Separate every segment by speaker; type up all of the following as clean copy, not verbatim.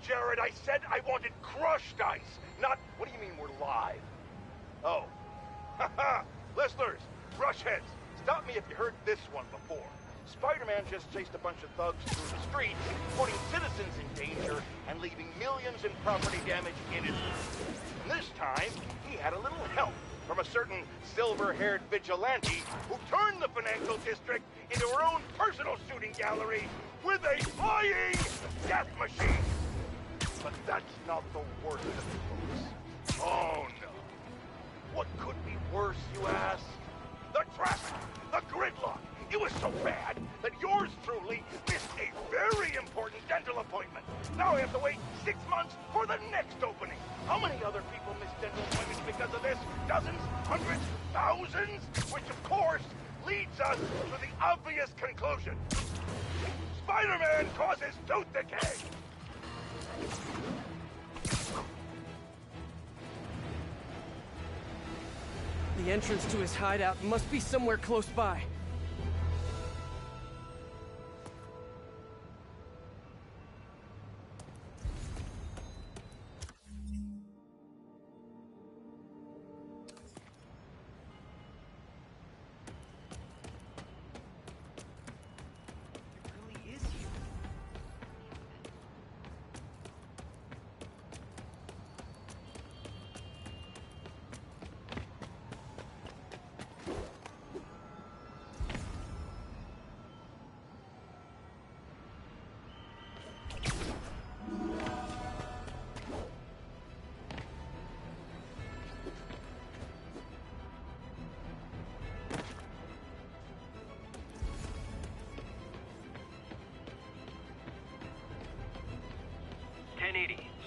Speaker 1: Jared, I said I wanted crushed ice, not... What do you mean we're live? Oh. Haha! Listeners, brushheads, stop me if you heard this one before. Spider-Man just chased a bunch of thugs through the streets, putting citizens in danger and leaving millions in property damage in his wake. And this time, he had a little help from a certain silver-haired vigilante who turned the financial district into her own personal shooting gallery with a flying death machine. But that's not the worst of it, folks. Oh no. What could be worse, you ask? The traffic, the gridlock. It was so bad that yours truly missed a very important dental appointment. Now I have to wait 6 months for the next opening. How many other people miss dental appointments because of this? Dozens? Hundreds? Thousands? Which, of course, leads us to the obvious conclusion. Spider-Man causes tooth decay!
Speaker 2: The entrance to his hideout must be somewhere close by.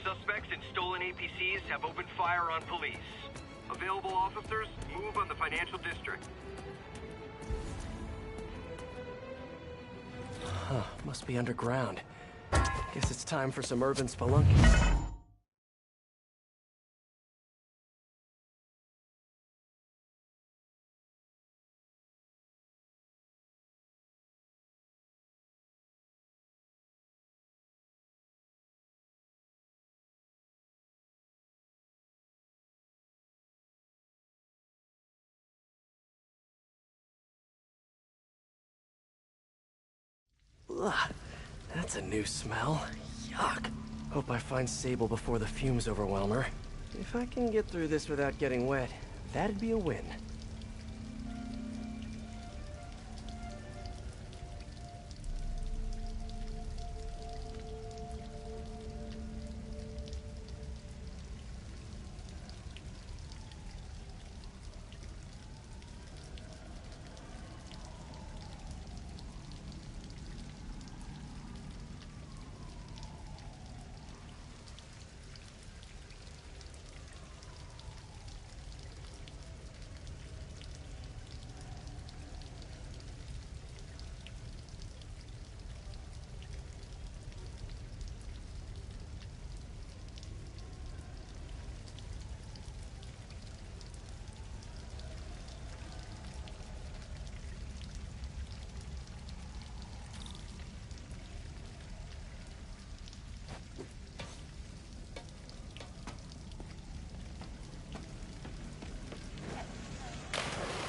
Speaker 3: Suspects in stolen APCs have opened fire on police. Available officers, move on the financial district.
Speaker 2: Huh, must be underground. Guess it's time for some urban spelunking. Ugh, that's a new smell. Yuck. Hope I find Sable before the fumes overwhelm her. If I can get through this without getting wet, that'd be a win.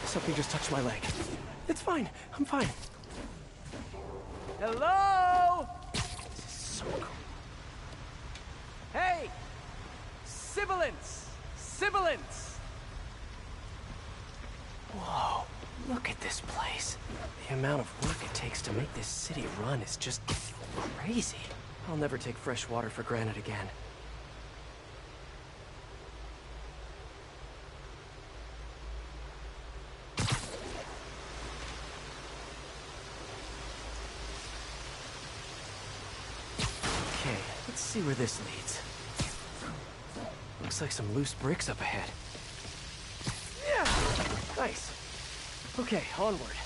Speaker 2: Something just touched my leg. It's fine. I'm fine. Hello? This is so cool. Hey! Sibilance! Sibilance! Whoa. Look at this place. The amount of work it takes to make this city run is just crazy. I'll never take fresh water for granted again. Let's see where this leads. Looks like some loose bricks up ahead. Yeah! Nice. Okay, onward.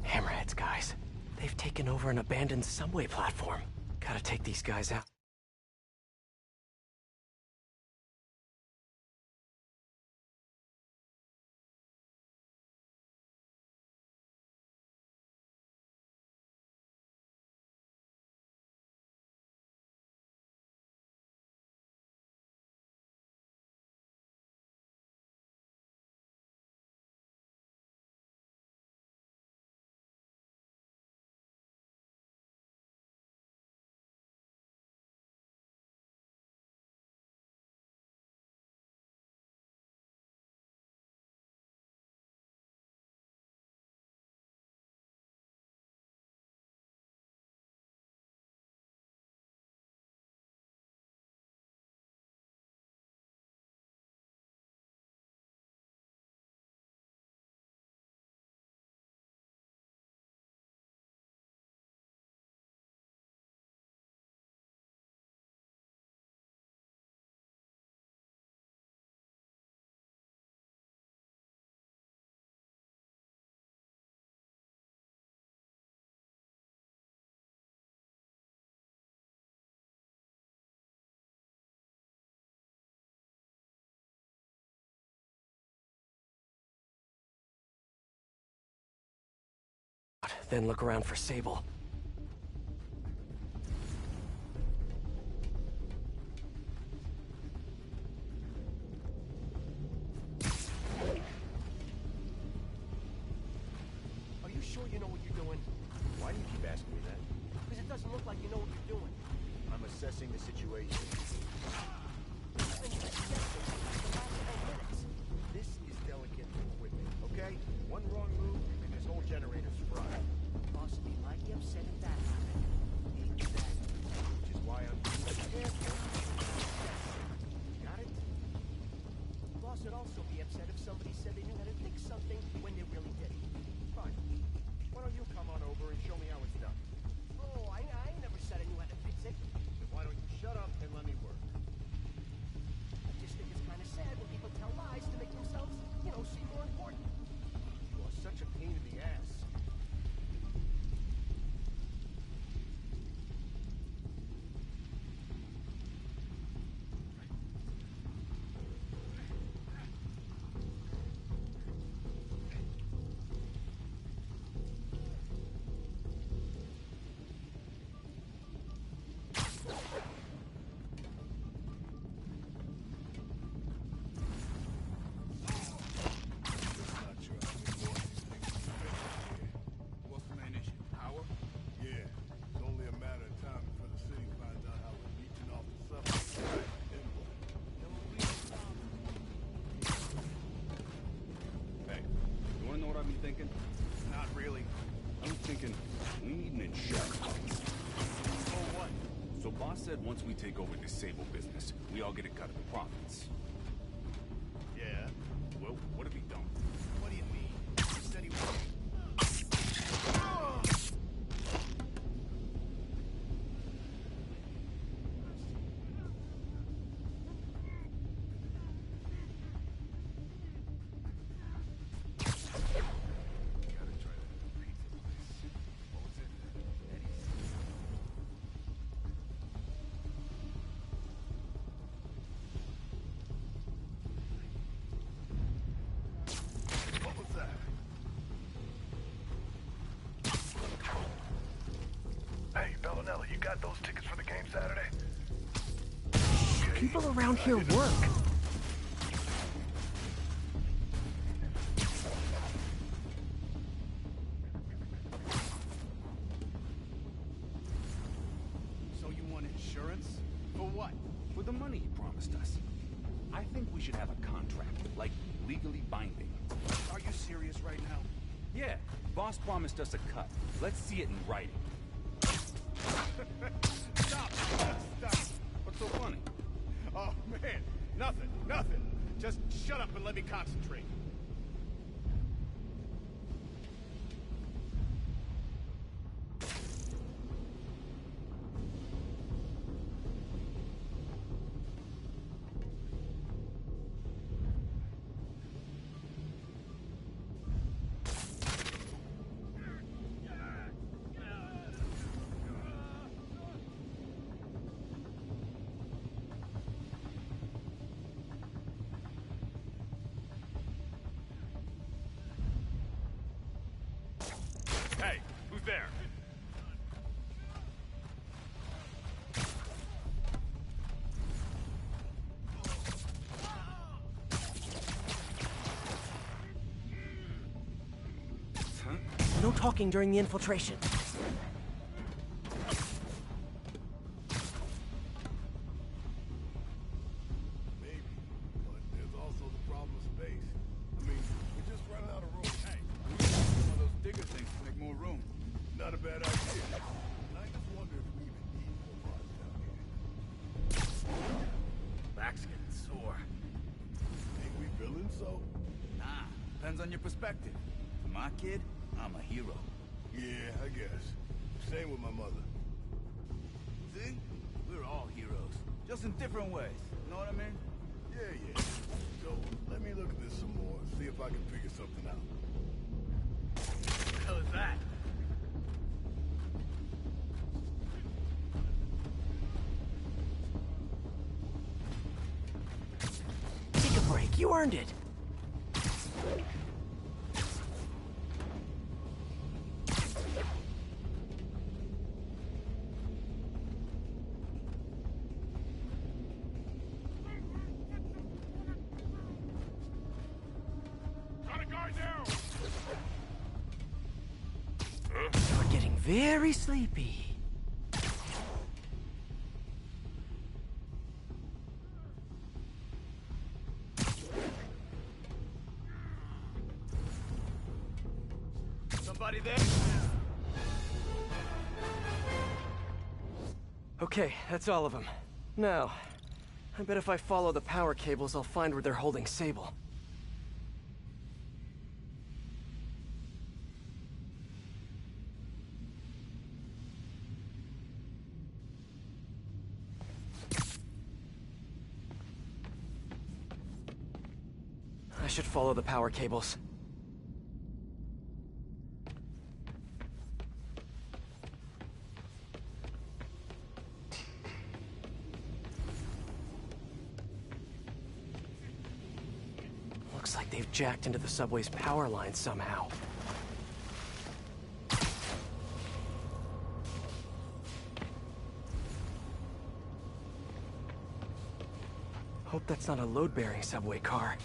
Speaker 2: Hammerheads, guys. They've taken over an abandoned subway platform. Gotta take these guys out. out, then look around for Sable.
Speaker 4: Are you sure you know what you're doing?
Speaker 5: Why do you keep asking me that?
Speaker 4: Because it doesn't look like you know what you're doing.
Speaker 5: I'm assessing the situation. This is delicate equipment, okay? One wrong move, and this whole generator's fried.
Speaker 4: Boss would be mighty upset if that happened.
Speaker 5: Exactly. Which is why I'm being careful. Got it?
Speaker 4: Boss would also be upset if somebody said they knew how to fix something when they really didn't.
Speaker 5: Fine. Why don't you come on over and show me how it's done?
Speaker 4: Oh, I never said I knew how to fix it.
Speaker 5: Then why don't you shut up and let me work?
Speaker 4: I just think it's kind of sad when people tell lies to make themselves, seem more important.
Speaker 5: You are such a pain in the ass.
Speaker 6: Thinking? Not really. I'm thinking we need an insurance policy.
Speaker 5: For what?
Speaker 6: So boss said once we take over this Sable business, we all get a cut of the profits.
Speaker 5: Yeah?
Speaker 6: Well, what if he don't?
Speaker 5: What do you mean? He said he was...
Speaker 1: You got those tickets for the game Saturday?
Speaker 2: People around here work.
Speaker 6: So you want insurance? For what? For the money he promised us. I think we should have a contract, like legally binding.
Speaker 5: Are you serious right now?
Speaker 6: Yeah, boss promised us a cut. Let's see it in writing.
Speaker 5: Stop! Stop!
Speaker 6: What's so funny?
Speaker 5: Oh, man. Nothing. Just shut up and let me concentrate.
Speaker 6: Hey, who's there? Huh?
Speaker 2: No talking during the infiltration.
Speaker 1: Maybe, but there's also the problem of space. I mean, we're just running out of room. Hey,
Speaker 6: One of those digger things to make more room.
Speaker 1: not a bad idea. I just wonder if we even need more bars down here.
Speaker 6: Back's getting sore.
Speaker 1: Ain't we villains, so?
Speaker 6: Nah, depends on your perspective. For my kid, I'm a hero.
Speaker 1: Yeah, I guess. Same with my mother.
Speaker 6: See? We're all heroes. Just in different ways. You know what I mean?
Speaker 1: Yeah. So, let me look at this some more, see if I can figure something out.
Speaker 6: What the hell is that?
Speaker 2: Take a break. You earned it. You're getting very sleepy.
Speaker 5: Somebody there?
Speaker 2: Okay, that's all of them. Now, I bet if I follow the power cables, I'll find where they're holding Sable. I should follow the power cables. Looks like they've jacked into the subway's power line somehow. Hope that's not a load-bearing subway car.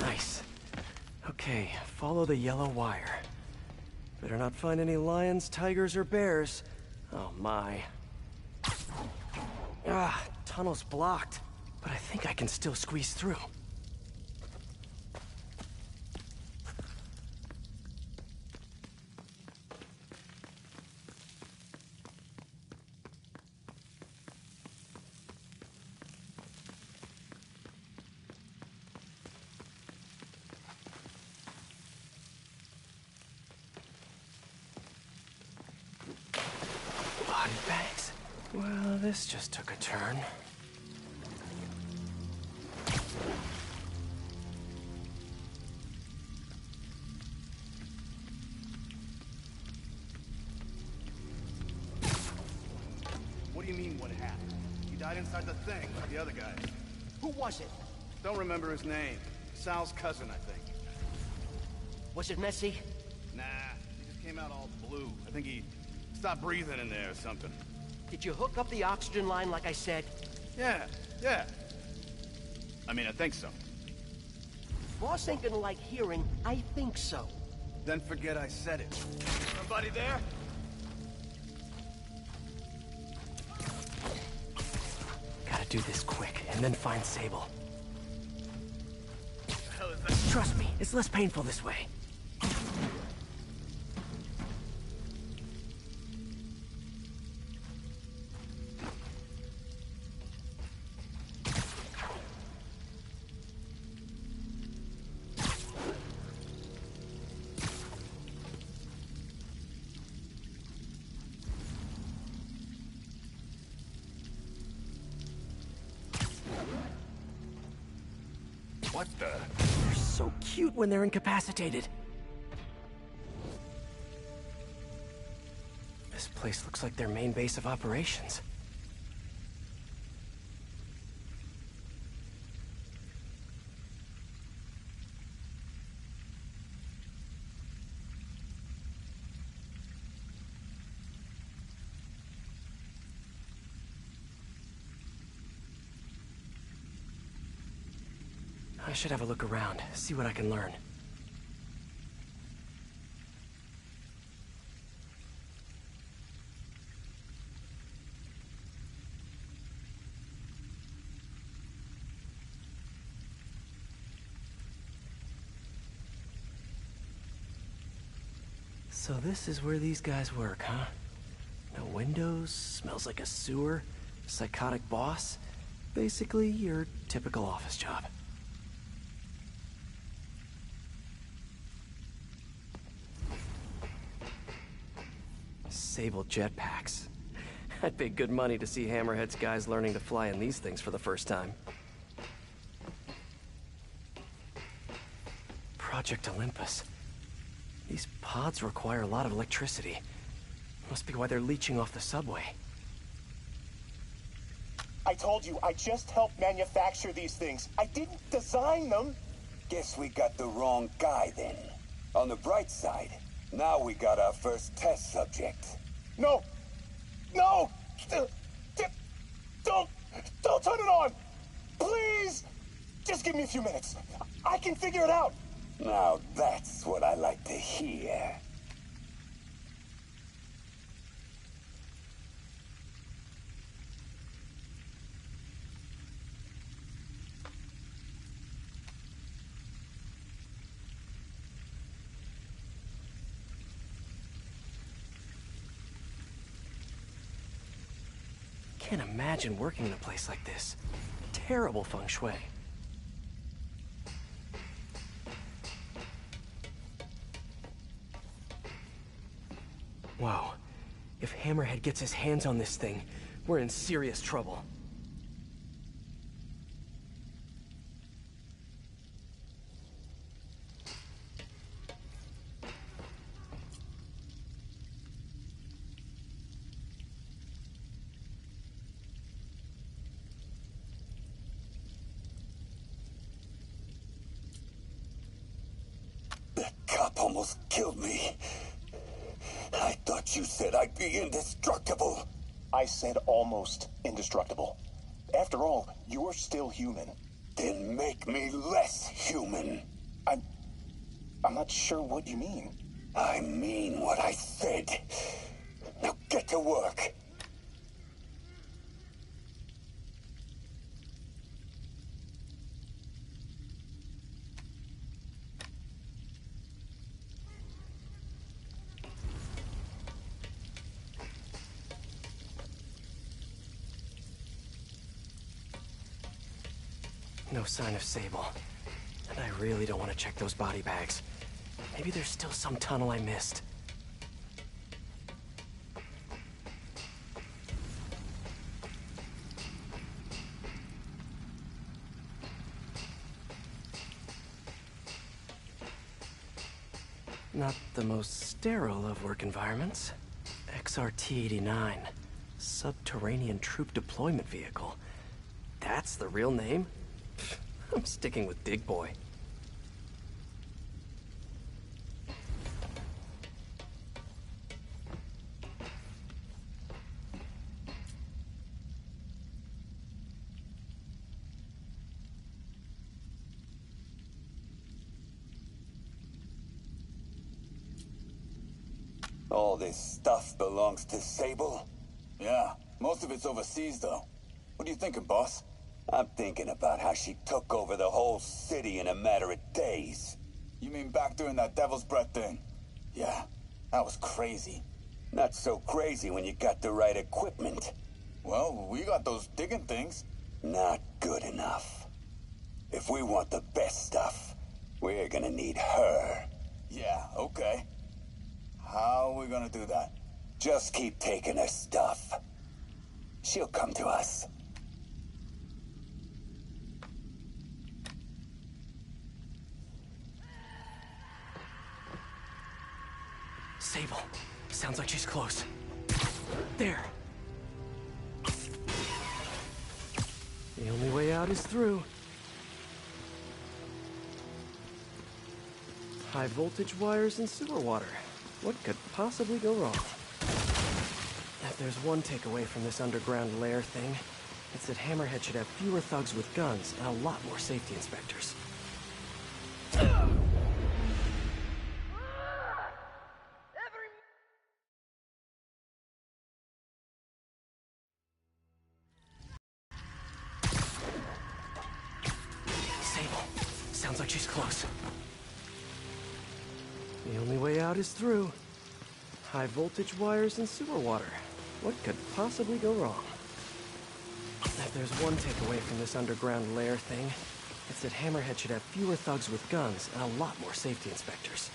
Speaker 2: Nice. Okay, follow the yellow wire. Better not find any lions, tigers, or bears. Oh my. Ah, tunnel's blocked. But I think I can still squeeze through. Body bags. Well, this just took a turn.
Speaker 5: What do you mean, what happened? He died inside the thing, like the other guys.
Speaker 4: Who was it?
Speaker 5: Don't remember his name. Sal's cousin, I think.
Speaker 4: Was it messy?
Speaker 5: Nah, he just came out all blue. I think he stopped breathing in there or something.
Speaker 4: Did you hook up the oxygen line like I said?
Speaker 5: Yeah. I mean, I think so.
Speaker 4: Boss ain't gonna like hearing, I think so.
Speaker 5: Then forget I said it. Somebody there?
Speaker 2: Gotta do this quick, and then find Sable.
Speaker 5: What the hell is that?
Speaker 2: Trust me, it's less painful this way.
Speaker 5: What the?
Speaker 2: They're so cute when they're incapacitated. This place looks like their main base of operations. I should have a look around, see what I can learn. So this is where these guys work, huh? No windows, smells like a sewer, psychotic boss. Basically, your typical office job. Sable jetpacks. I'd pay good money to see Hammerhead's guys learning to fly in these things for the first time. Project Olympus. These pods require a lot of electricity. Must be why they're leeching off the subway.
Speaker 7: I told you, I just helped manufacture these things. I didn't design them.
Speaker 8: Guess we got the wrong guy then. On the bright side, now we got our first test subject.
Speaker 7: No! No! Don't turn it on! Please! Just give me a few minutes. I can figure it out.
Speaker 8: Now that's what I like to hear.
Speaker 2: Can't imagine working in a place like this. Terrible feng shui. Whoa. If Hammerhead gets his hands on this thing, we're in serious trouble.
Speaker 8: That cop almost killed me. I thought you said I'd be indestructible.
Speaker 7: I said almost indestructible. After all, you're still human.
Speaker 8: Then make me less human.
Speaker 7: I'm not sure what you mean.
Speaker 8: I mean what I said. Now get to work.
Speaker 2: No sign of Sable. And I really don't want to check those body bags. Maybe there's still some tunnel I missed. Not the most sterile of work environments. XRT-89. Subterranean Troop Deployment Vehicle. That's the real name? I'm sticking with Big Boy.
Speaker 8: All this stuff belongs to Sable? Yeah, most of it's overseas, though. What are you thinking, boss? I'm thinking about how she took over the whole city in a matter of days. You mean back during that Devil's Breath thing? Yeah, that was crazy. Not so crazy when you got the right equipment. Well, we got those digging things. Not good enough. If we want the best stuff, we're gonna need her. Yeah, okay. How are we gonna do that? Just keep taking her stuff. She'll come to us.
Speaker 2: Sable. Sounds like she's close. There. The only way out is through. High voltage wires and sewer water. What could possibly go wrong? If there's one takeaway from this underground lair thing, it's that Hammerhead should have fewer thugs with guns and a lot more safety inspectors. Sounds like she's close. The only way out is through. High voltage wires and sewer water. What could possibly go wrong? If there's one takeaway from this underground lair thing, it's that Hammerhead should have fewer thugs with guns and a lot more safety inspectors.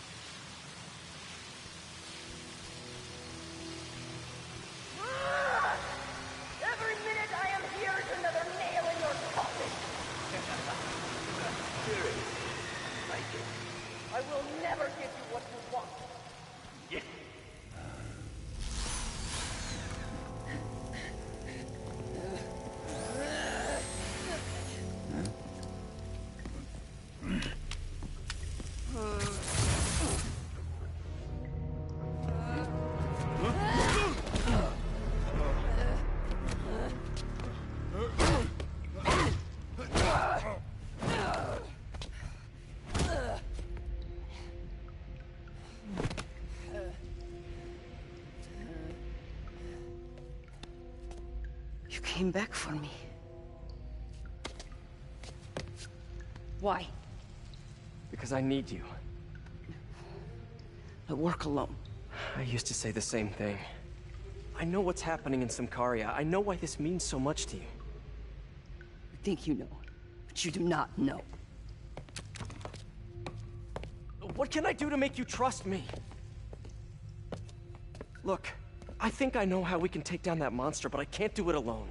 Speaker 4: Every minute I am here is another nail in your coffin. I will never give you what you want.
Speaker 3: Yes.
Speaker 9: You came back for me. Why?
Speaker 2: Because I need you.
Speaker 9: I work alone.
Speaker 2: I used to say the same thing. I know what's happening in Symkaria. I know why this means so much to you.
Speaker 9: You think you know, but you do not know.
Speaker 2: What can I do to make you trust me? Look, I think I know how we can take down that monster, but I can't do it alone.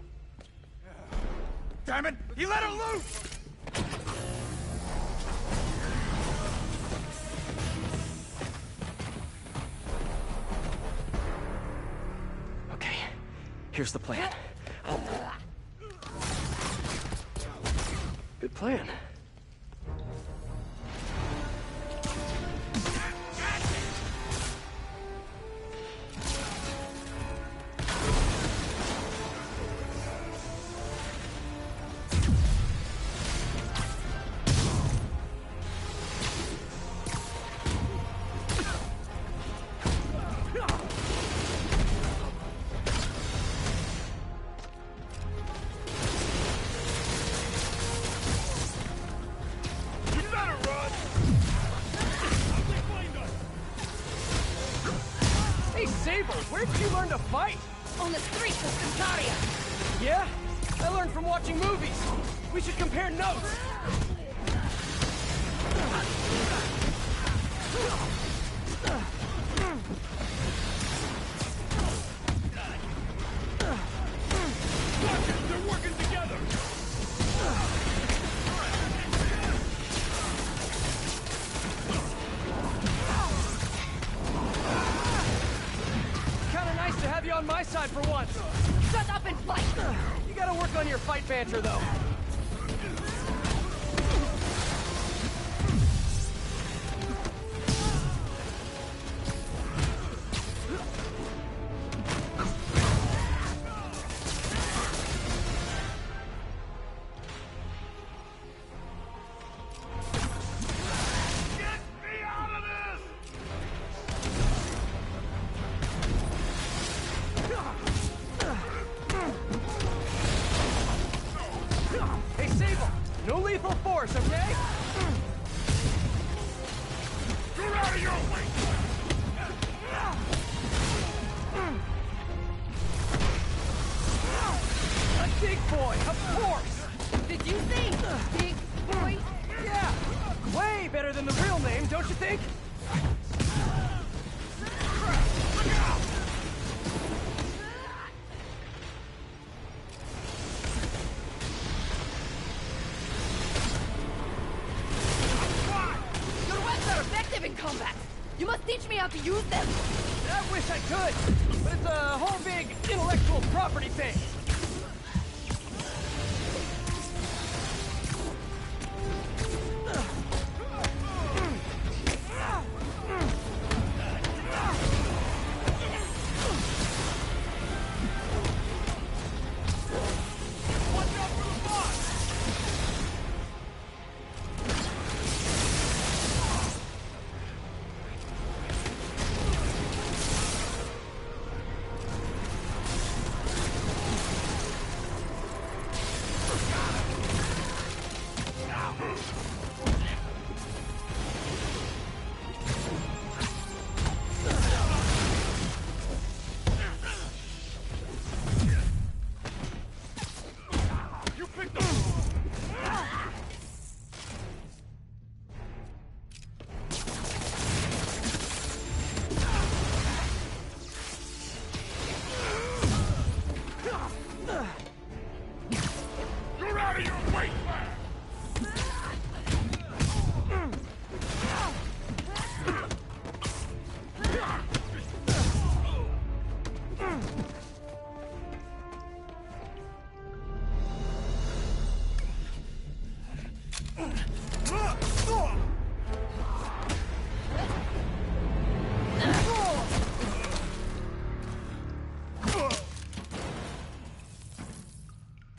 Speaker 6: Damn it! He let her loose!
Speaker 2: Okay, here's the plan. Good plan. Where did you learn to fight?
Speaker 9: On the streets of Symkaria.
Speaker 2: Yeah? I learned from watching movies. We should compare notes.
Speaker 6: They're working together!
Speaker 2: To have you on my side for once.
Speaker 9: Shut up and fight!
Speaker 2: You gotta work on your fight banter, though. No lethal force, okay?
Speaker 6: You're out of your way!
Speaker 2: A big boy, of course!
Speaker 9: Did you say big boy?
Speaker 2: Yeah! Way better than the real name, don't you think?
Speaker 9: In combat. You must teach me how to use them.
Speaker 2: I wish I could, but it's a whole big intellectual property thing.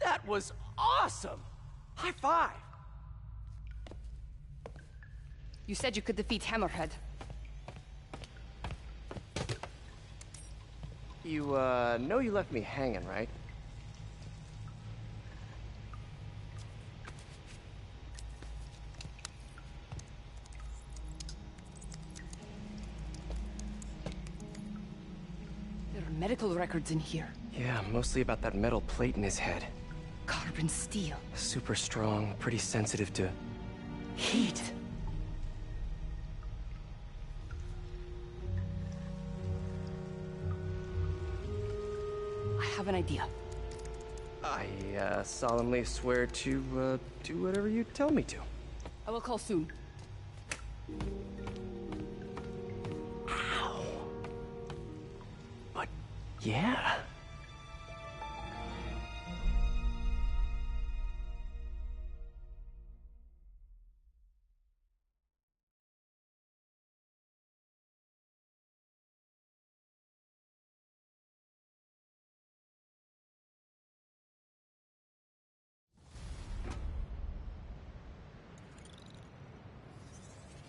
Speaker 2: That was awesome! High five!
Speaker 9: You said you could defeat Hammerhead.
Speaker 2: You, know you left me hanging, right?
Speaker 9: medical records in here.
Speaker 2: Yeah, mostly about that metal plate in his head.
Speaker 9: Carbon steel.
Speaker 2: Super strong, pretty sensitive to...
Speaker 9: Heat. I have an idea.
Speaker 2: I solemnly swear to do whatever you tell me to.
Speaker 9: I will call soon.
Speaker 2: Ow. But yeah.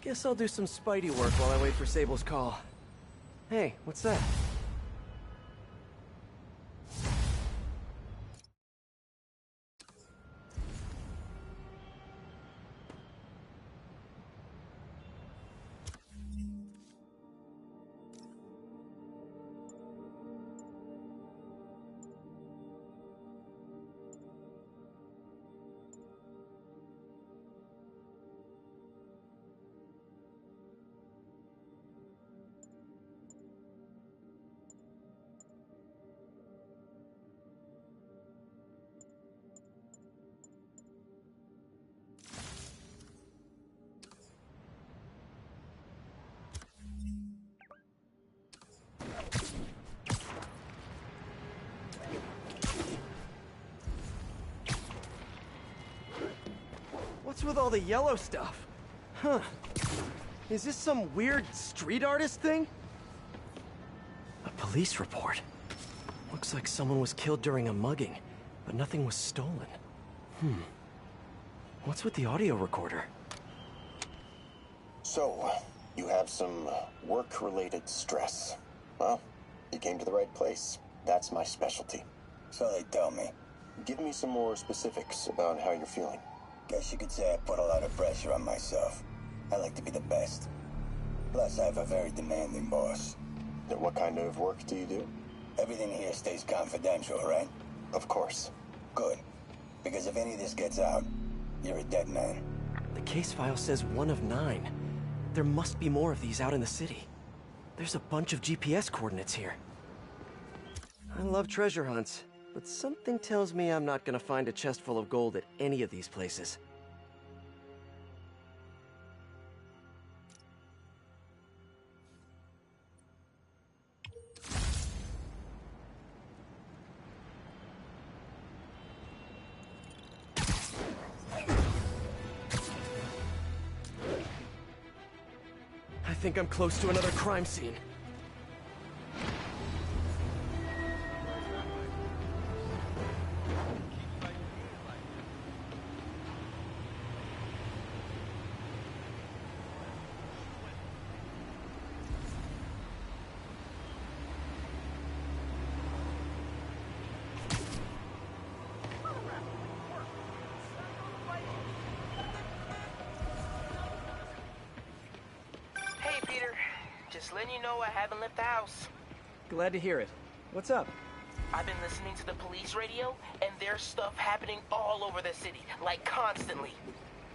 Speaker 2: Guess I'll do some Spidey work while I wait for Sable's call. Hey, what's that? What's with all the yellow stuff? Huh. Is this some weird street artist thing? A police report. Looks like someone was killed during a mugging, but nothing was stolen. What's with the audio recorder?
Speaker 10: So, you have some work-related stress. Well, you came to the right place. That's my specialty.
Speaker 8: So they tell me.
Speaker 10: Give me some more specifics about how you're feeling.
Speaker 8: Guess you could say I put a lot of pressure on myself. I like to be the best. Plus, I have a very demanding boss.
Speaker 10: And what kind of work do you do?
Speaker 8: Everything here stays confidential, right?
Speaker 10: Of course.
Speaker 8: Good. Because if any of this gets out, you're a dead man.
Speaker 2: The case file says 1 of 9. There must be more of these out in the city. There's a bunch of GPS coordinates here. I love treasure hunts, but something tells me I'm not gonna find a chest full of gold at any of these places. I think I'm close to another crime scene.
Speaker 11: Just letting you know I haven't left the house.
Speaker 2: Glad to hear it. What's up?
Speaker 11: I've been listening to the police radio, and there's stuff happening all over the city, like constantly.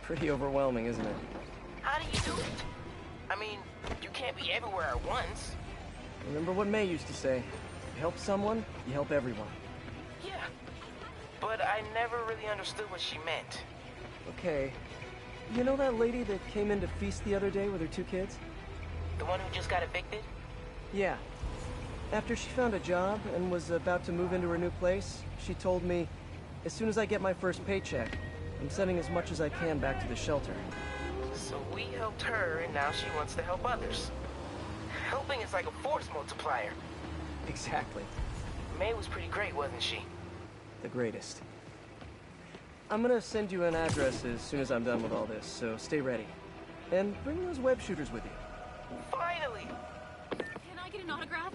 Speaker 2: Pretty overwhelming, isn't it?
Speaker 11: How do you do it? I mean, you can't be everywhere at once.
Speaker 2: Remember what May used to say, you help someone, you help everyone.
Speaker 11: Yeah, but I never really understood what she meant.
Speaker 2: Okay. You know that lady that came in to feast the other day with her 2 kids?
Speaker 11: The one who just got evicted?
Speaker 2: Yeah. After she found a job and was about to move into her new place, she told me, as soon as I get my first paycheck, I'm sending as much as I can back to the shelter.
Speaker 11: So we helped her, and now she wants to help others. Helping is like a force multiplier.
Speaker 2: Exactly.
Speaker 11: May was pretty great, wasn't she?
Speaker 2: The greatest. I'm gonna send you an address as soon as I'm done with all this, so stay ready. And bring those web shooters with you.
Speaker 11: Finally!
Speaker 12: Can I get an autograph?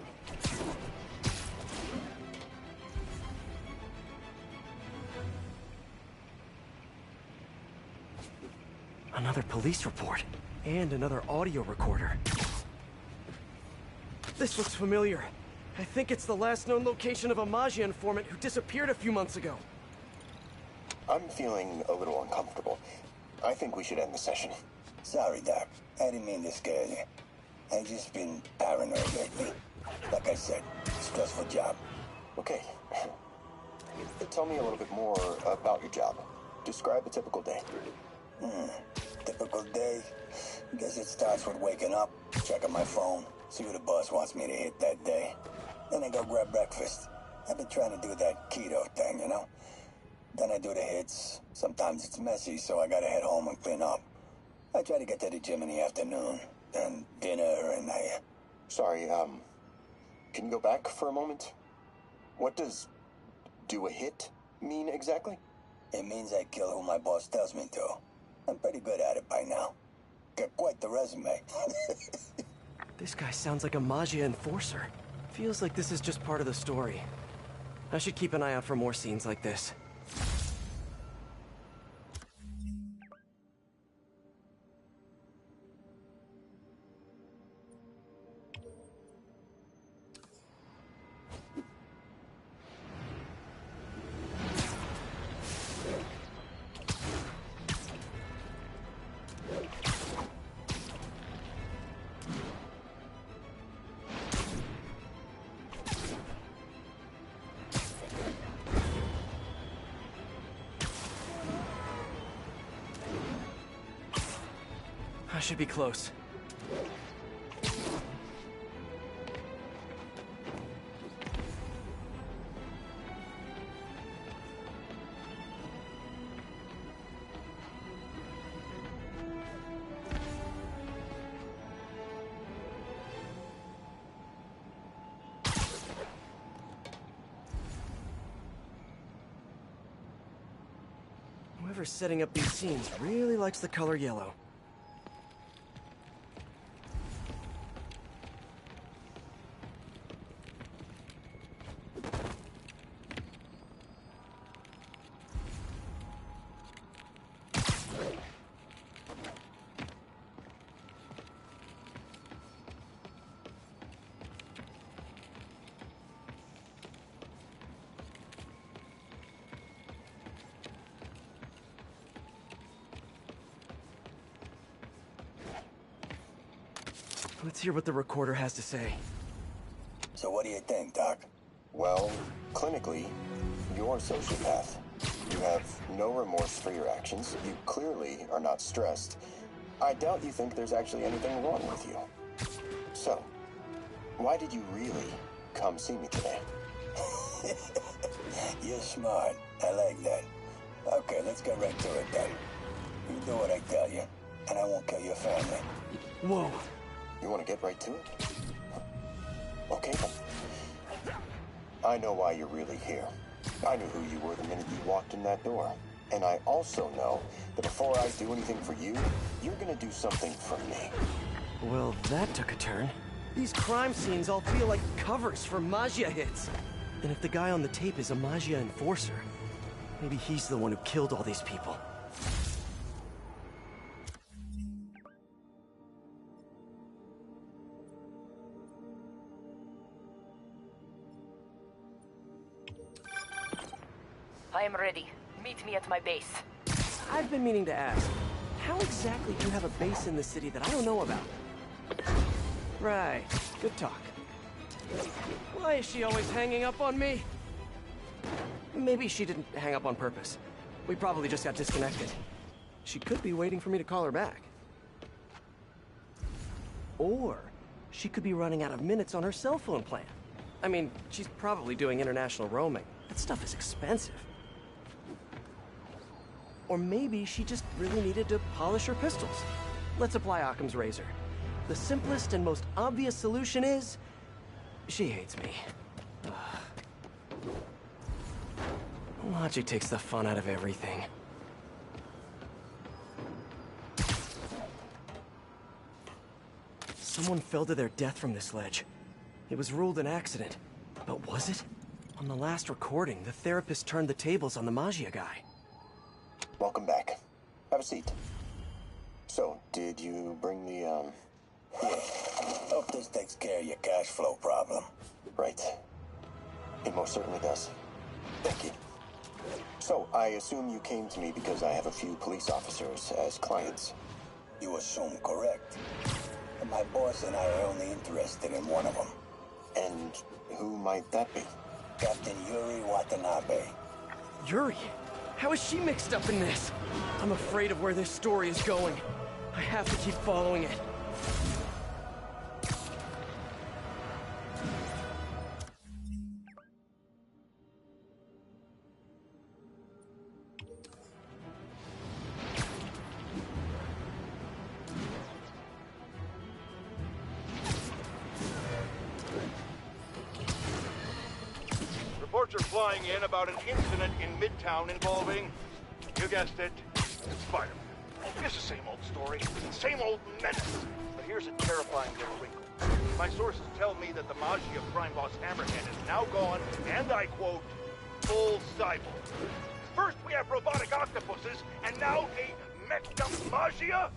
Speaker 2: Another police report. And another audio recorder. This looks familiar. I think it's the last known location of a Maggia informant who disappeared a few months ago.
Speaker 10: I'm feeling a little uncomfortable. I think we should end the session.
Speaker 8: Sorry, Doc. I didn't mean to scare you. I've just been paranoid lately. Like I said, stressful job.
Speaker 10: Okay. Tell me a little bit more about your job. Describe a typical day.
Speaker 8: Typical day? Guess it starts with waking up, checking my phone, see who the boss wants me to hit that day. Then I go grab breakfast. I've been trying to do that keto thing, you know? Then I do the hits. Sometimes it's messy, so I gotta head home and clean up. I try to get to the gym in the afternoon. Then dinner and I...
Speaker 10: Sorry, can you go back for a moment? What does do a hit mean exactly?
Speaker 8: It means I kill who my boss tells me to. I'm pretty good at it by now. Got quite the resume.
Speaker 2: This guy sounds like a Maggia enforcer. Feels like this is just part of the story. I should keep an eye out for more scenes like this. I should be close. Whoever's setting up these scenes really likes the color yellow. Let's hear what the recorder has to say.
Speaker 8: So what do you think, Doc?
Speaker 10: Well, clinically, you're a sociopath. You have no remorse for your actions. You clearly are not stressed. I doubt you think there's actually anything wrong with you. So, why did you really come see me today?
Speaker 8: You're smart. I like that. Okay, let's get right to it then. You do what I tell you, and I won't kill your family.
Speaker 2: Whoa.
Speaker 10: You want to get right to it? Okay, then. I know why you're really here. I knew who you were the minute you walked in that door. And I also know that before I do anything for you, you're gonna do something for me.
Speaker 2: Well, that took a turn. These crime scenes all feel like covers for Maggia hits. And if the guy on the tape is a Maggia enforcer, maybe he's the one who killed all these people.
Speaker 13: I am ready. Meet me at my base.
Speaker 2: I've been meaning to ask, how exactly do you have a base in the city that I don't know about? Right, good talk. Why is she always hanging up on me? Maybe she didn't hang up on purpose. We probably just got disconnected. She could be waiting for me to call her back. Or she could be running out of minutes on her cell phone plan. I mean, she's probably doing international roaming. That stuff is expensive. Or maybe she just really needed to polish her pistols. Let's apply Occam's razor. The simplest and most obvious solution is... she hates me. Logic takes the fun out of everything. Someone fell to their death from this ledge. It was ruled an accident. But was it? On the last recording, the therapist turned the tables on the Maggia guy.
Speaker 10: Welcome back. Have a seat. So, did you bring the,
Speaker 8: Yeah. Hope this takes care of your cash flow problem.
Speaker 10: Right. It most certainly does. Thank you. So, I assume you came to me because I have a few police officers as clients.
Speaker 8: You assume correct. And my boss and I are only interested in one of them.
Speaker 10: And who might that be?
Speaker 8: Captain Yuri Watanabe.
Speaker 2: Yuri? How is she mixed up in this? I'm afraid of where this story is going. I have to keep following it.
Speaker 1: Reports are flying in about an incident in Midtown involving, you guessed it, Spider-Man. It's the same old story, same old menace. But here's a terrifying little wrinkle. My sources tell me that the Maggia crime boss Hammerhead is now gone, and I quote, full cyborg. First we have robotic octopuses, and now a messed up Maggia?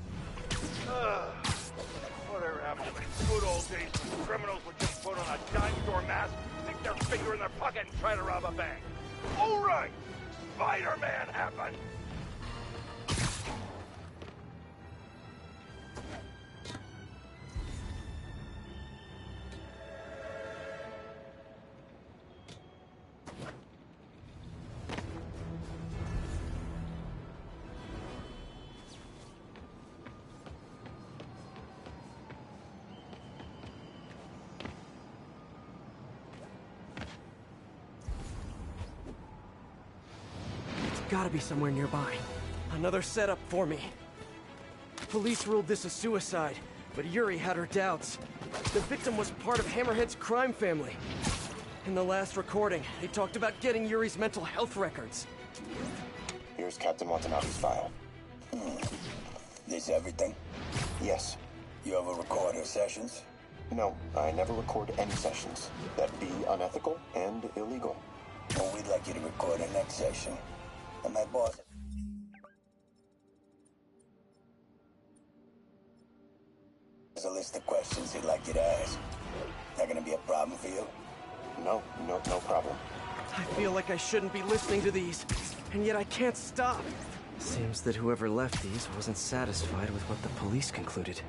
Speaker 1: Whatever happened to the good old days when criminals would just put on a dime store mask, stick their finger in their pocket, and try to rob a bank? All right, Spider-Man happened.
Speaker 2: Gotta be somewhere nearby. Another setup for me. Police ruled this a suicide, but Yuri had her doubts. The victim was part of Hammerhead's crime family. In the last recording, they talked about getting Yuri's mental health records.
Speaker 10: Here's Captain Watanabe's file.
Speaker 8: This everything?
Speaker 10: Yes.
Speaker 8: You ever record her sessions?
Speaker 10: No, I never record any sessions. That'd be unethical and illegal.
Speaker 8: Well, we'd like you to record her next session. And my boss... There's a list of questions he'd like you to ask. That gonna be a problem for you?
Speaker 10: No problem.
Speaker 2: I feel like I shouldn't be listening to these, and yet I can't stop. Seems that whoever left these wasn't satisfied with what the police concluded.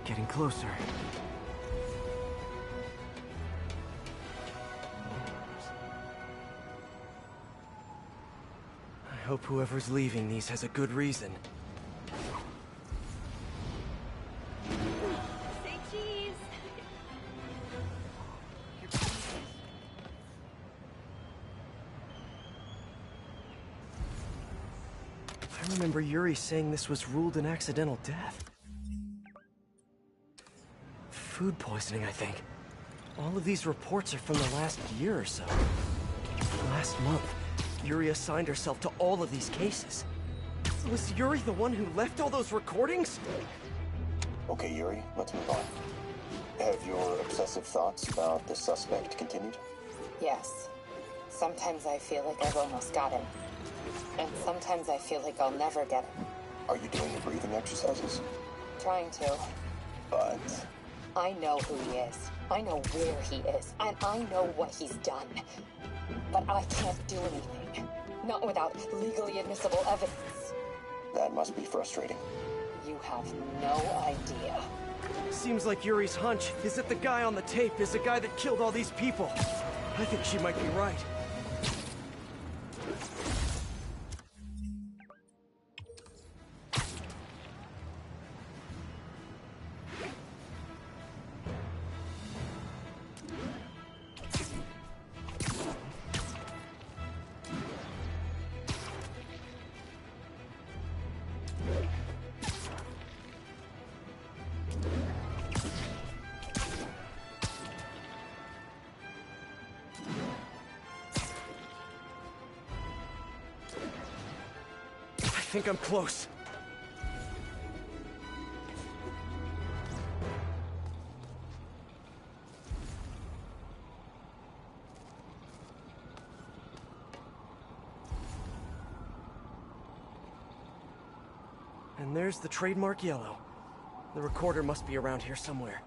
Speaker 2: Getting closer. I hope whoever's leaving these has a good reason.
Speaker 12: Say cheese.
Speaker 2: I remember Yuri saying this was ruled an accidental death. Food poisoning, I think. All of these reports are from the last year or so. Last month, Yuri assigned herself to all of these cases. Was Yuri the one who left all those recordings?
Speaker 10: Okay, Yuri, let's move on. Have your obsessive thoughts about the suspect continued?
Speaker 14: Yes. Sometimes I feel like I've almost got him. And sometimes I feel like I'll never get him.
Speaker 10: Are you doing the breathing exercises?
Speaker 14: Trying to.
Speaker 10: But...
Speaker 14: I know who he is. I know where he is. And I know what he's done. But I can't do anything. Not without legally admissible evidence.
Speaker 10: That must be frustrating.
Speaker 14: You have no idea.
Speaker 2: Seems like Yuri's hunch is that the guy on the tape is the guy that killed all these people. I think she might be right. I think I'm close. And there's the trademark yellow. The recorder must be around here somewhere.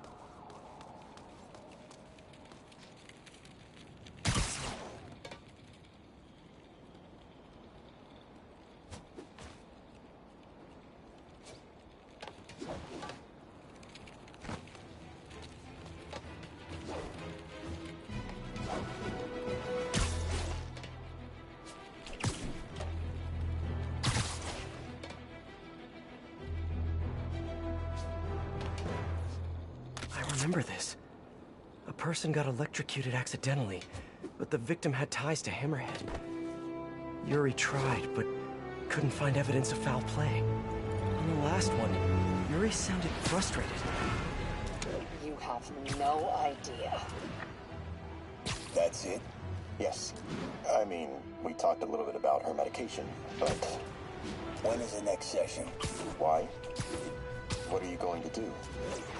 Speaker 2: Remember this. A person got electrocuted accidentally, but the victim had ties to Hammerhead. Yuri tried, but couldn't find evidence of foul play. On the last one, Yuri sounded frustrated.
Speaker 14: You have no idea.
Speaker 10: That's it? Yes. I mean, we talked a little bit about her medication, but...
Speaker 8: When is the next session?
Speaker 10: Why? What are you going to do?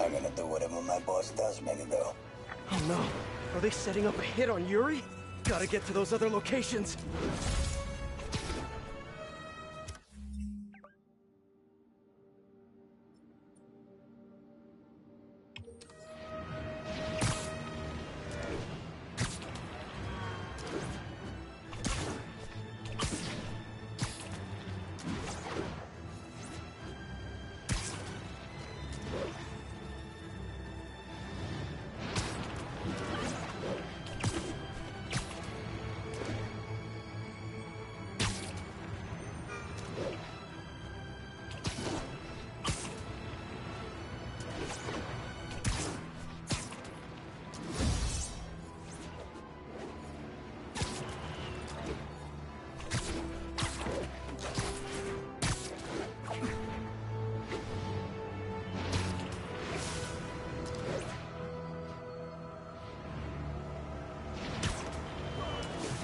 Speaker 8: I'm gonna do whatever my boss tells me to do.
Speaker 2: Oh no. Are they setting up a hit on Yuri? Gotta get to those other locations.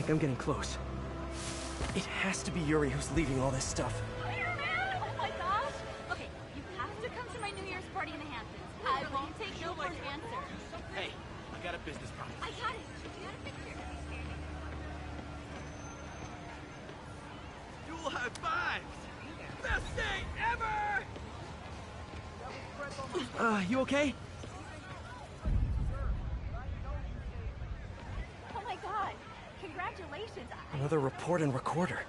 Speaker 2: I'm getting close. It has to be Yuri who's leading all this stuff.
Speaker 12: Spider-Man! Oh my gosh! Okay, you have to come to my New Year's party in the Hamptons. I won't take no for an answer.
Speaker 6: Hey, I got a business problem.
Speaker 12: I got it. You got a picture.
Speaker 6: Dual high fives! Best day ever!
Speaker 2: You okay?
Speaker 12: Oh my god. Congratulations.
Speaker 2: Another report and recorder.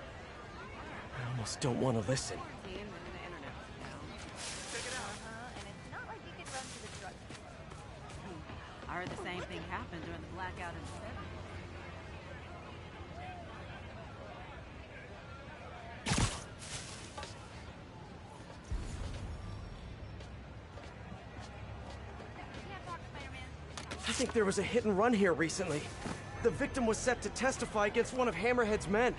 Speaker 2: I almost don't want to listen.
Speaker 12: And it's not like you could run to the drugstore.
Speaker 15: I heard the same thing happened during the blackout in the 70s.
Speaker 2: I think there was a hit and run here recently. The victim was set to testify against one of Hammerhead's men.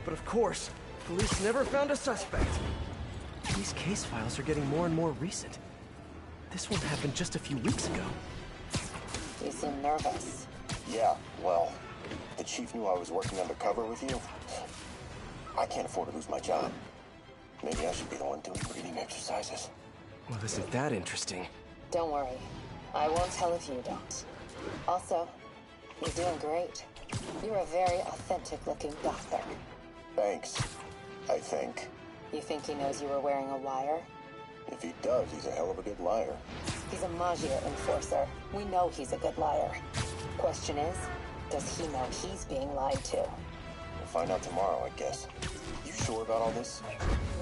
Speaker 2: But of course, police never found a suspect. These case files are getting more and more recent. This one happened just a few weeks ago.
Speaker 14: You seem nervous.
Speaker 10: Yeah, well, the chief knew I was working undercover with you. I can't afford to lose my job. Maybe I should be the one doing breathing exercises.
Speaker 2: Well, isn't that interesting?
Speaker 14: Don't worry. I won't tell if you don't. Also, He's doing great. You're a very authentic-looking doctor.
Speaker 10: Thanks. I think.
Speaker 14: You think he knows you were wearing a wire?
Speaker 10: If he does, he's a hell of a good liar.
Speaker 14: He's a Maggia enforcer. We know he's a good liar. Question is, does he know he's being lied to?
Speaker 10: We'll find out tomorrow, I guess. You sure about all this?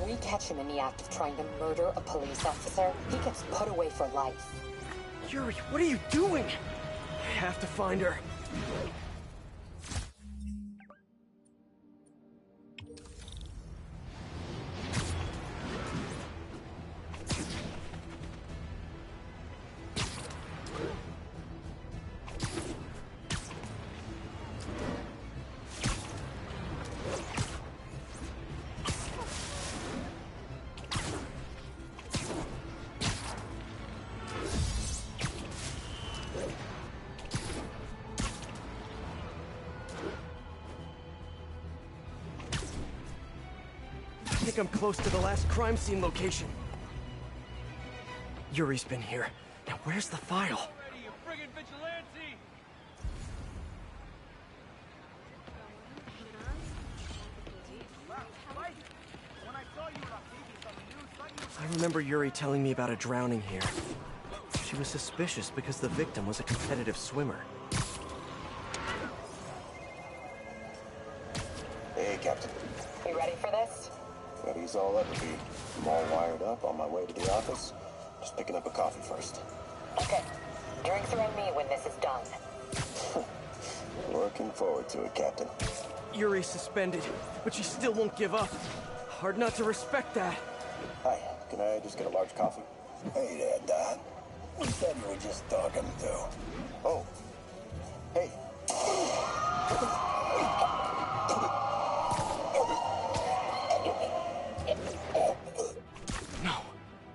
Speaker 14: We catch him in the act of trying to murder a police officer, he gets put away for life.
Speaker 2: Yuri, what are you doing? I have to find her. I think I'm close to the last crime scene location. Yuri's been here. Now where's the file? I remember Yuri telling me about a drowning here. She was suspicious because the victim was a competitive swimmer.
Speaker 10: Hey, Captain.
Speaker 14: You ready for this?
Speaker 10: Ready as I'll ever be. I'm all wired up on my way to the office. Just picking up a coffee first.
Speaker 14: Okay. Drinks are on me when this is done.
Speaker 10: Looking forward to it, Captain.
Speaker 2: Yuri's suspended, but she still won't give up. Hard not to respect that.
Speaker 10: Hi, can I just get a large coffee?
Speaker 8: Hey there, Don. We said you were just talking to.
Speaker 10: Oh. Hey.
Speaker 2: No.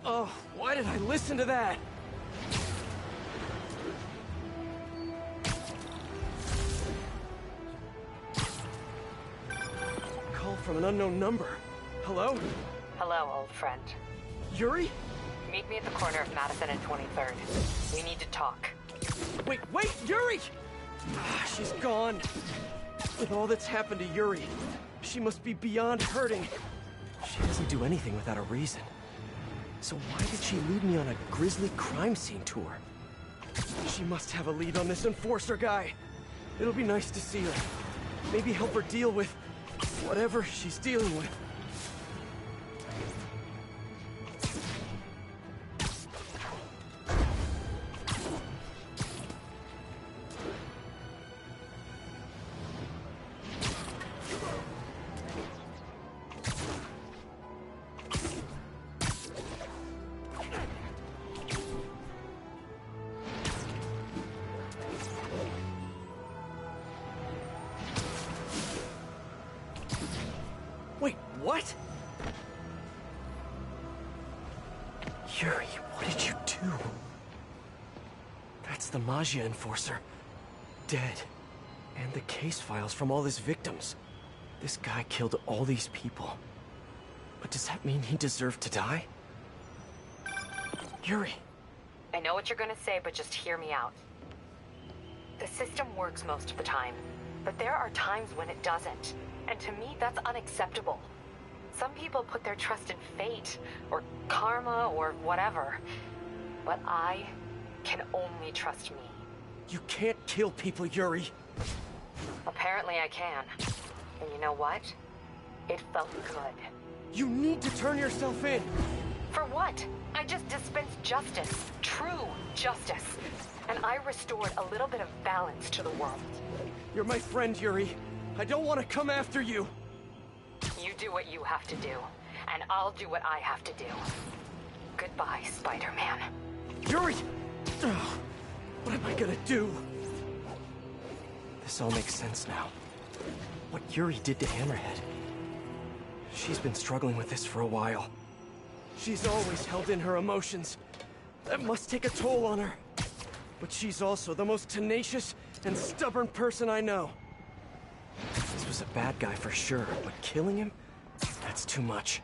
Speaker 2: Oh, why did I listen to that? Call from an unknown number. Hello?
Speaker 13: Hello, old friend.
Speaker 2: Yuri?
Speaker 13: Meet me at the corner of Madison and 23rd. We need to talk.
Speaker 2: Wait, Yuri! She's gone. With all that's happened to Yuri, she must be beyond hurting. She doesn't do anything without a reason. So why did she lead me on a grisly crime scene tour? She must have a lead on this enforcer guy. It'll be nice to see her. Maybe help her deal with whatever she's dealing with. Wait, what? Yuri, what did you do? That's the Maggia enforcer. Dead. And the case files from all his victims. This guy killed all these people. But does that mean he deserved to die? Yuri.
Speaker 13: I know what you're gonna say, but just hear me out. The system works most of the time, but there are times when it doesn't. And to me, that's unacceptable. Some people put their trust in fate, or karma, or whatever. But I can only trust me.
Speaker 2: You can't kill people, Yuri.
Speaker 13: Apparently I can. And you know what? It felt good.
Speaker 2: You need to turn yourself in.
Speaker 13: For what? I just dispensed justice. True justice. And I restored a little bit of balance to the world.
Speaker 2: You're my friend, Yuri. I don't want to come after you.
Speaker 13: You do what you have to do, and I'll do what I have to do. Goodbye, Spider-Man.
Speaker 2: Yuri! Ugh, what am I gonna do? This all makes sense now. What Yuri did to Hammerhead. She's been struggling with this for a while. She's always held in her emotions. That must take a toll on her. But she's also the most tenacious and stubborn person I know. This was a bad guy for sure, but killing him? That's too much.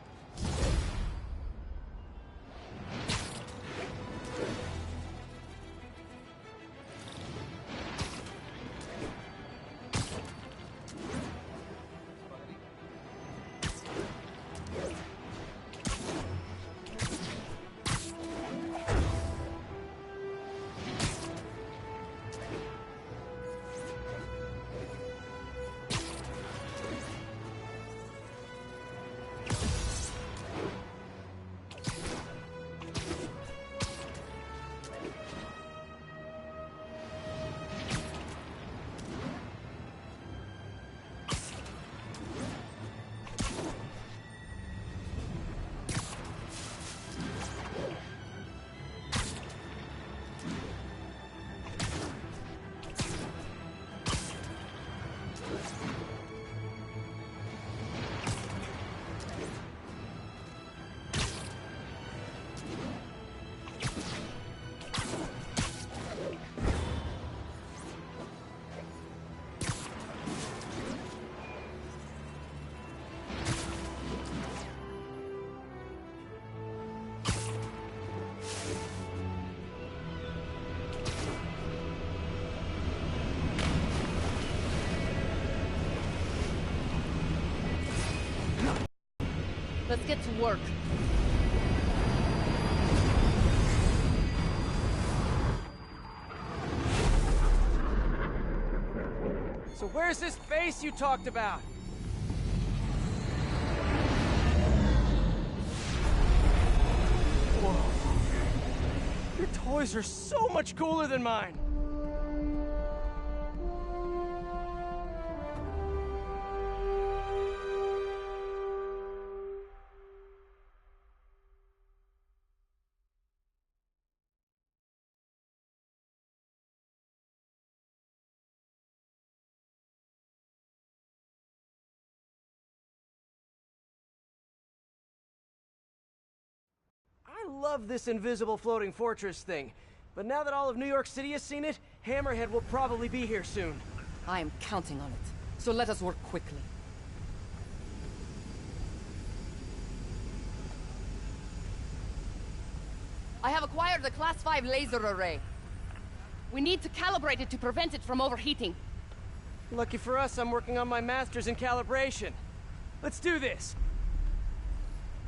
Speaker 16: Let's get to work.
Speaker 2: So where's this base you talked about? Whoa. Your toys are so much cooler than mine. I love this invisible floating fortress thing, but now that all of New York City has seen it, Hammerhead will probably be here soon.
Speaker 16: I am counting on it, so let us work quickly. I have acquired a Class 5 laser array. We need to calibrate it to prevent it from overheating.
Speaker 2: Lucky for us, I'm working on my master's in calibration. Let's do this!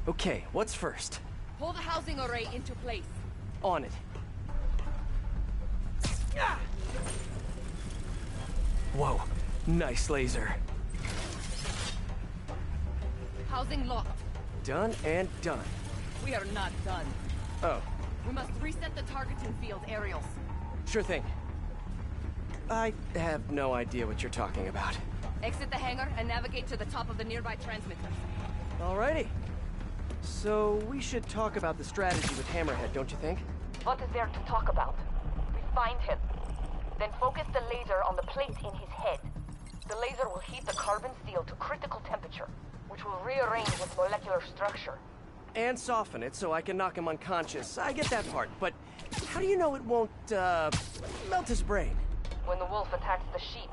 Speaker 2: Okay, what's first?
Speaker 16: Pull the housing array into place.
Speaker 2: On it. Ah! Whoa, nice laser.
Speaker 16: Housing locked.
Speaker 2: Done and done.
Speaker 16: We are not done.
Speaker 2: Oh.
Speaker 16: We must reset the targeting field aerials.
Speaker 2: Sure thing. I have no idea what you're talking about.
Speaker 16: Exit the hangar and navigate to the top of the nearby transmitters.
Speaker 2: Alrighty. So, we should talk about the strategy with Hammerhead, don't you think?
Speaker 13: What is there to talk about? We find him. Then focus the laser on the plate in his head. The laser will heat the carbon steel to critical temperature, which will rearrange its molecular structure.
Speaker 2: And soften it so I can knock him unconscious. I get that part, but how do you know it won't, melt his brain?
Speaker 13: When the wolf attacks the sheep,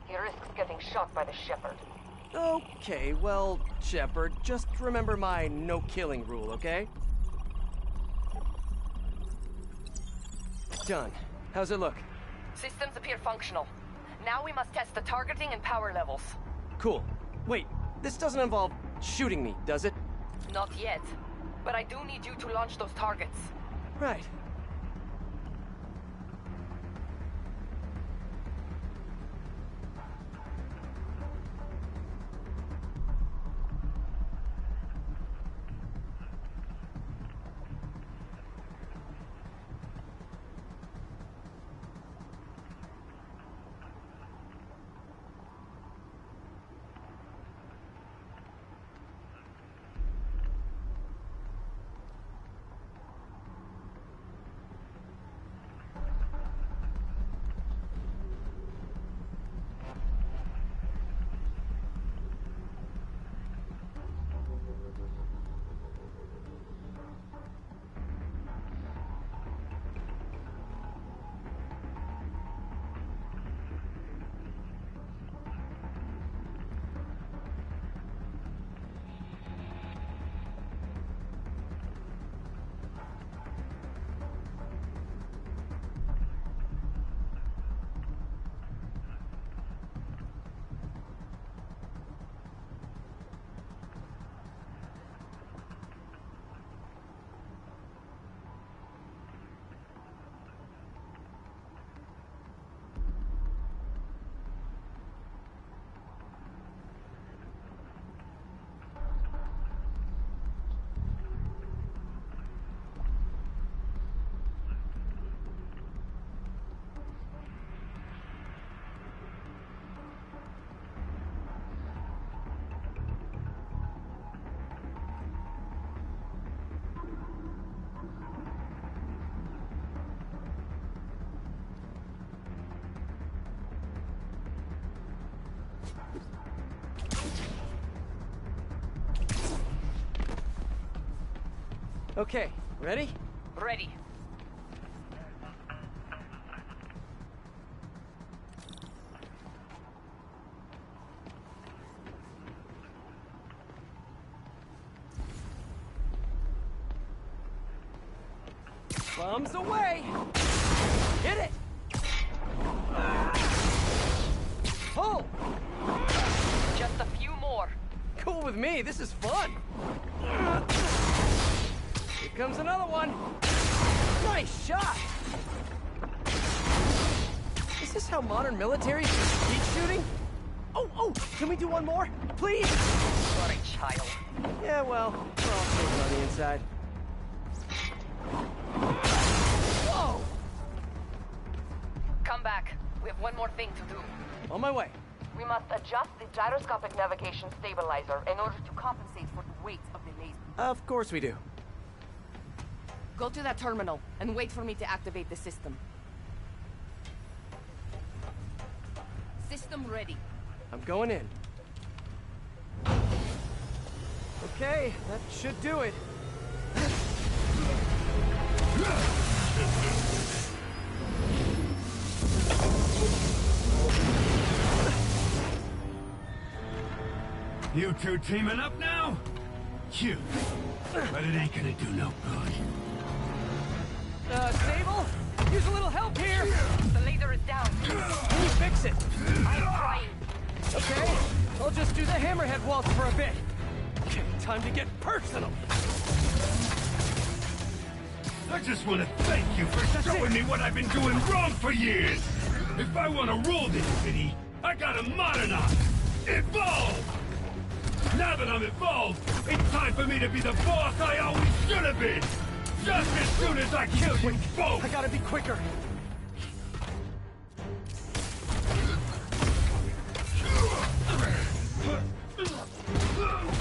Speaker 13: he risks getting shot by the shepherd.
Speaker 2: Okay, well, Shepard, just remember my no-killing rule, okay? Done. How's it look?
Speaker 13: Systems appear functional. Now we must test the targeting and power levels.
Speaker 2: Cool. Wait, this doesn't involve shooting me, does it?
Speaker 13: Not yet. But I do need you to launch those targets.
Speaker 2: Right. Okay, ready?
Speaker 13: Ready.
Speaker 2: Bombs away! Hit it! Pull!
Speaker 13: Just a few more.
Speaker 2: Cool with with me. This is fun. Here comes another one. Nice shot. Is this how modern militaries do skeet shooting? Oh, can we do one more? Please?
Speaker 11: What a child.
Speaker 2: Yeah, well, we're all safe on the inside. Whoa!
Speaker 16: Come back. We have one more thing to do.
Speaker 2: On my way.
Speaker 16: We must adjust the gyroscopic navigation stabilizer in order to compensate for the weight of the laser.
Speaker 2: Of course we do.
Speaker 16: Go to that terminal and wait for me to activate the system. System ready.
Speaker 2: I'm going in. Okay, that should do it.
Speaker 17: You two teaming up now? Cute. But it ain't gonna do no good.
Speaker 2: Sable? Use a little help here!
Speaker 16: The laser is down.
Speaker 2: Can you fix it?
Speaker 16: I'm trying.
Speaker 2: Okay, I'll just do the hammerhead waltz for a bit. Okay, time to get personal.
Speaker 17: I just want to thank you for showing me what I've been doing wrong for years. If I want to rule this city, I gotta modernize, evolve. Now that I'm evolved, it's time for me to be the boss I always should have been. Just as soon as I kill you both.
Speaker 2: I gotta be quicker.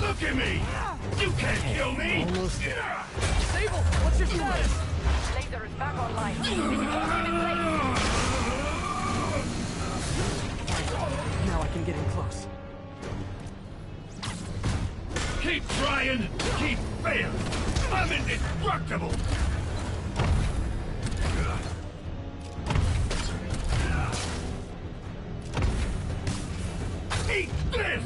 Speaker 17: Look at me! You can't kill me!
Speaker 2: Almost there. Sable, what's your status?
Speaker 16: Laser is back online.
Speaker 2: Now I can get in close.
Speaker 17: Keep trying, keep failing. I'm indestructible! Eat this!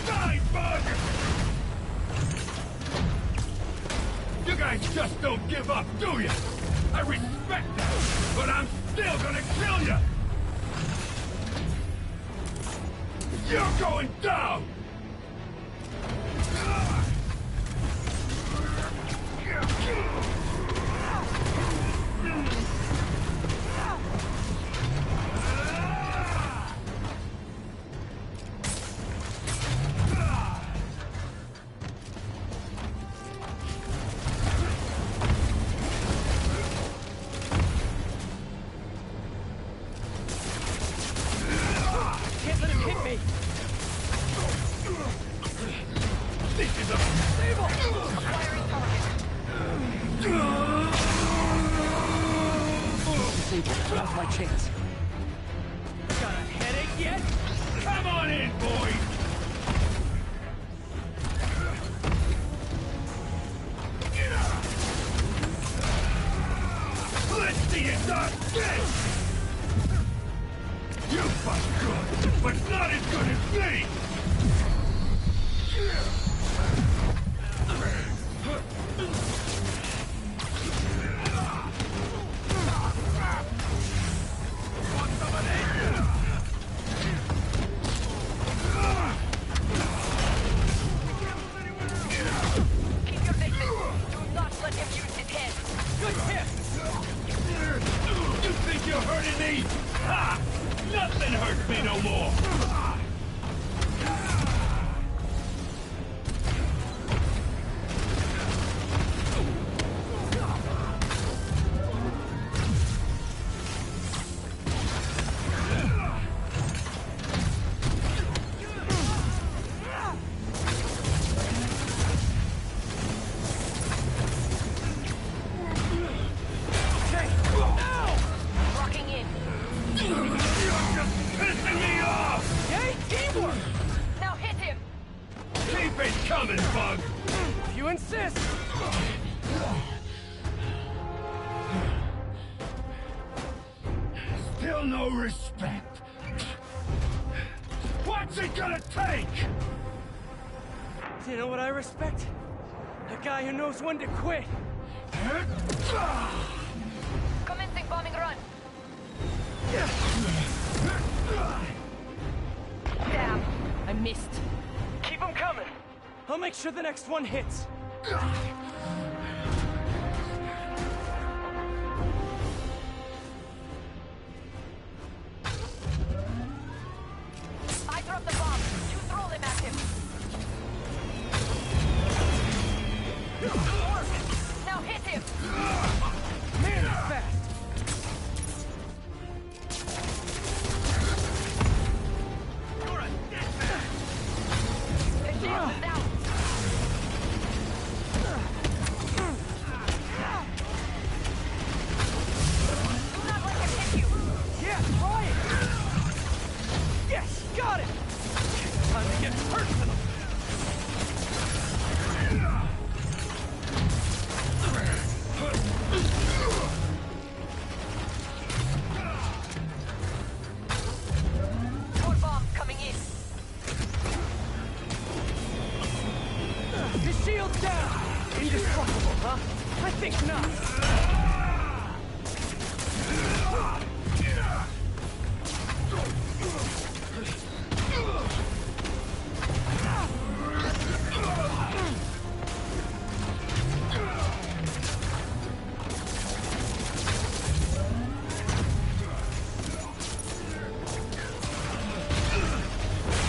Speaker 17: Die, bug! You guys just don't give up, do you? I respect that, but I'm still gonna kill you! You're going down!
Speaker 2: Can't let him hit me.
Speaker 17: This is a
Speaker 2: Sable!
Speaker 16: Acquiring target.
Speaker 2: Sable, now's my chance. Got a headache yet?
Speaker 17: Come on in, boys! Let's see you start this! You fight good, but not as good as me! Want some of this?
Speaker 16: Keep your distance. Do not let him use his head.
Speaker 2: Good hit!
Speaker 17: You think you're hurting me? Ha! Nothing hurts me no more!
Speaker 2: Okay, now!
Speaker 16: Rocking in.
Speaker 17: You're just pissing me off!
Speaker 2: Okay, teamwork!
Speaker 16: Now hit him.
Speaker 17: Keep it coming, Bug!
Speaker 2: If you insist.
Speaker 17: Still no respect. What's it gonna take?
Speaker 2: Do you know what I respect? A guy who knows when to quit.
Speaker 16: Commencing bombing run. missed.
Speaker 3: Keep them coming.
Speaker 2: I'll make sure the next one hits.
Speaker 13: I dropped the bomb. You throw them at him. Work. Now hit him.
Speaker 2: Man, it's fast.
Speaker 3: You're a dead man.
Speaker 13: The shield is down. Do not let him hit you.
Speaker 2: Yeah, try it. Yes, got it. Time to get personal.
Speaker 13: More bombs coming in.
Speaker 2: His shield's down. Indestructible, huh? I think not.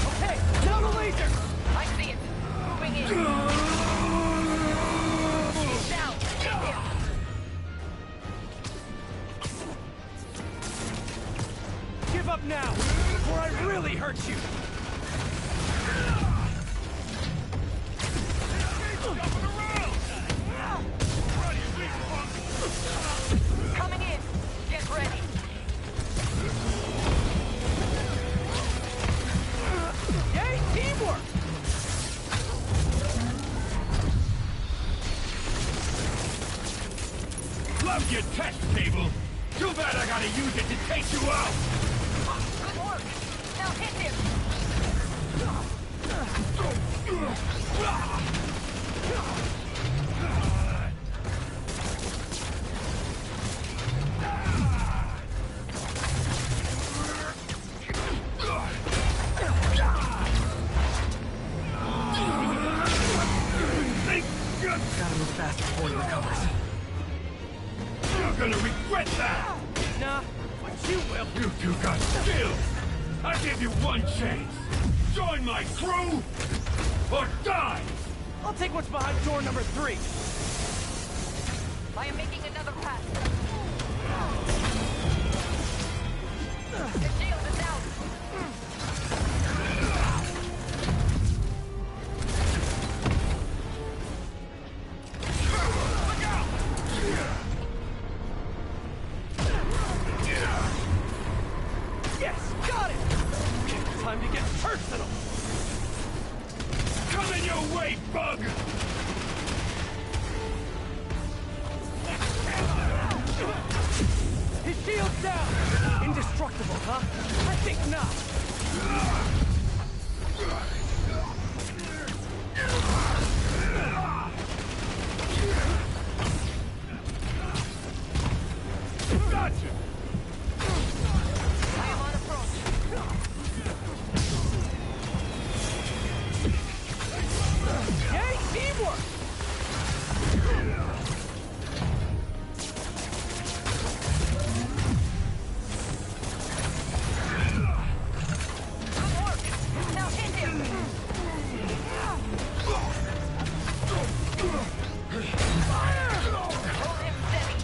Speaker 2: Okay, now the laser.
Speaker 13: I see it. Moving in. He's down. Hit him.
Speaker 2: Give up now, before I really hurt you.
Speaker 13: Coming in. Get ready.
Speaker 2: Yay, teamwork!
Speaker 17: Love your test table. Too bad I gotta use it to take you out.
Speaker 13: Good work. Now hit him.
Speaker 2: Gotta move fast before he recovers.
Speaker 17: You're gonna regret that.
Speaker 2: Nah, but you will.
Speaker 17: You two got skills. I give you one chance. Join my crew or die.
Speaker 2: I'll take what's behind door number 3.
Speaker 13: I am making another pass. The shield is out.
Speaker 17: Look out!
Speaker 2: Yes, got it! Time to get personal!
Speaker 17: Coming your way, bug!
Speaker 2: His shield's down! Indestructible, huh? I think not!
Speaker 17: Gotcha!
Speaker 13: I am on approach.
Speaker 2: Yay, teamwork!
Speaker 13: Good work. Now hit him. Hold him steady.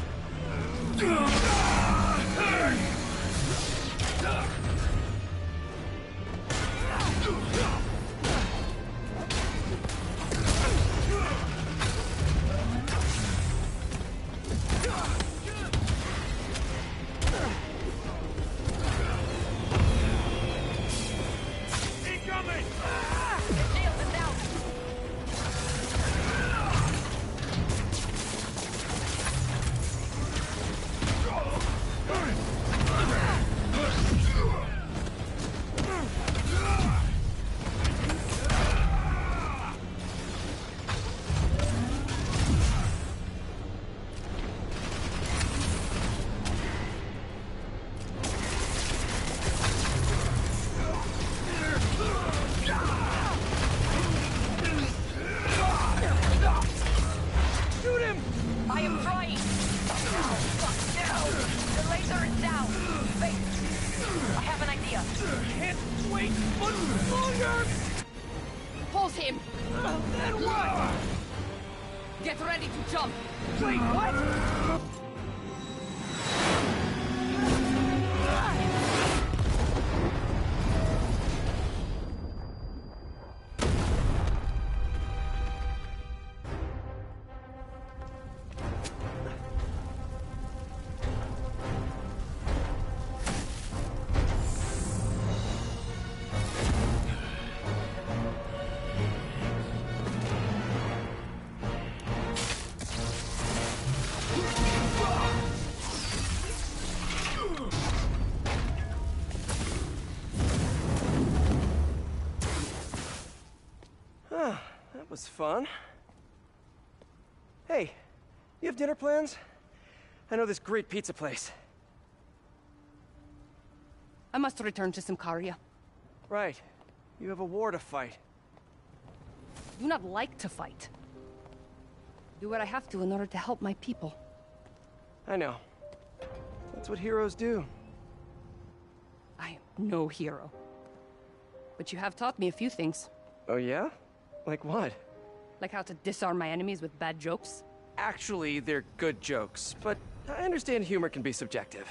Speaker 16: Hold him!
Speaker 17: Then what?
Speaker 16: Get ready to jump!
Speaker 17: Wait, what?
Speaker 2: That was fun. Hey, you have dinner plans? I know this great pizza place.
Speaker 16: I must return to Simcaria.
Speaker 2: Right. You have a war to fight.
Speaker 16: I do not like to fight. Do what I have to in order to help my people.
Speaker 2: I know. That's what heroes do.
Speaker 16: I am no hero. But you have taught me a few things.
Speaker 2: Oh yeah? Like what?
Speaker 16: Like how to disarm my enemies with bad jokes.
Speaker 2: Actually, they're good jokes, but I understand humor can be subjective.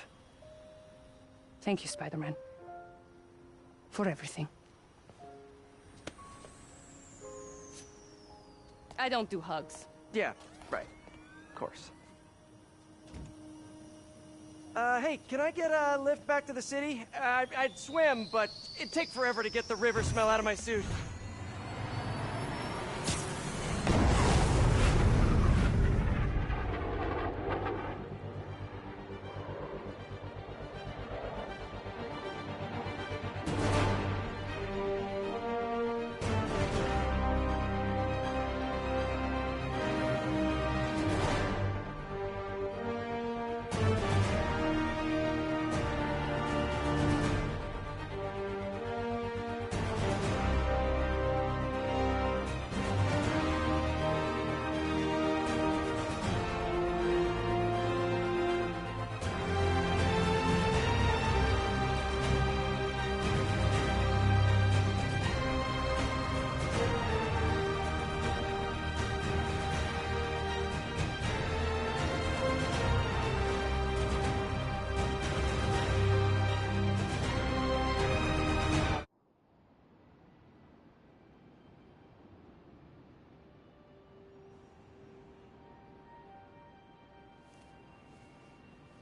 Speaker 16: Thank you, Spider-Man. For everything. I don't do hugs.
Speaker 2: Yeah, right. Of course. Hey, can I get a lift back to the city? I'd swim, but it'd take forever to get the river smell out of my suit.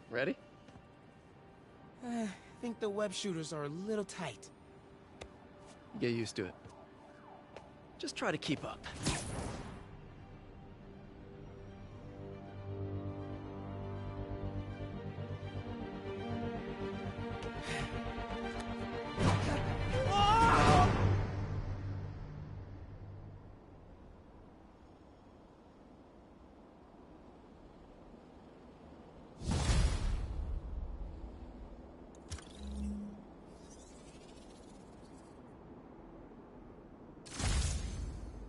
Speaker 2: Ready?
Speaker 18: I think the web shooters are a little tight.
Speaker 2: Get used to it. Just try to keep up.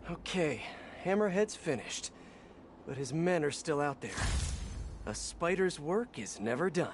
Speaker 2: Okay, Hammerhead's finished, but his men are still out there. A spider's work is never done.